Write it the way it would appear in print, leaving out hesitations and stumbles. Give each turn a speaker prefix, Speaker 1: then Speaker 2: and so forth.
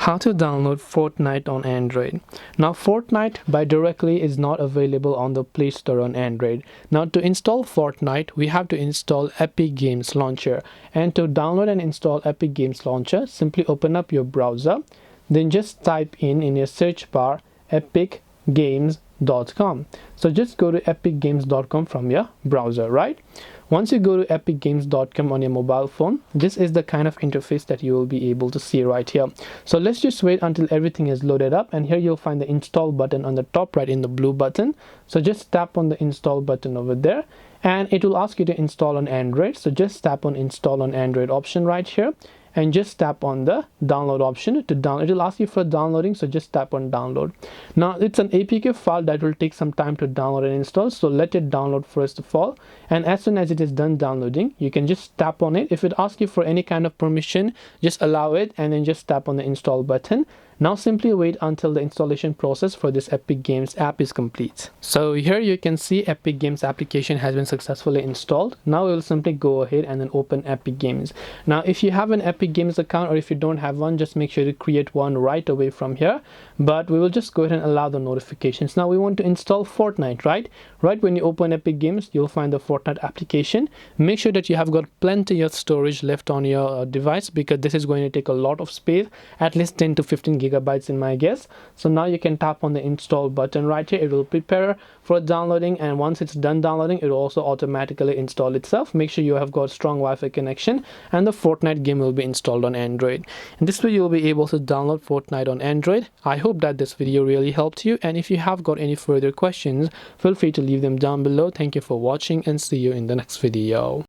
Speaker 1: How to download Fortnite on Android. Now Fortnite by directly is not available on the Play Store on Android. Now to install Fortnite we have to install Epic Games Launcher, and to download and install Epic Games Launcher simply open up your browser, then just type in your search bar epicgames.com. So just go to epicgames.com from your browser, right? Once you go to epicgames.com on your mobile phone, this is the kind of interface that you will be able to see right here. So let's just wait until everything is loaded up, and here you'll find the install button on the top right in the blue button. So just tap on the install button over there and it will ask you to install on Android. So just tap on install on Android option right here and just tap on the download option to download. It will ask you for downloading, so just tap on download. Now it's an APK file that will take some time to download and install, so let it download first of all, and as soon as it is done downloading you can just tap on it. If it asks you for any kind of permission, just allow it and then just tap on the install button. Now simply wait until the installation process for this Epic Games app is complete. So here you can see Epic Games application has been successfully installed. Now we will simply go ahead and then open Epic Games. Now if you have an Epic Games account, or if you don't have one, just make sure to create one right away from here. But we will just go ahead and allow the notifications. Now we want to install Fortnite, right? Right when you open Epic Games, you'll find the Fortnite application. Make sure that you have got plenty of storage left on your device, because this is going to take a lot of space, at least 10 to 15 gigabytes in my guess. So now you can tap on the install button right here. It will prepare for downloading, and once it's done downloading it will also automatically install itself. Make sure you have got strong Wi-Fi connection and the Fortnite game will be installed on Android. And this way you'll be able to download Fortnite on Android. I hope that this video really helped you, and if you have got any further questions, feel free to leave them down below. Thank you for watching and see you in the next video.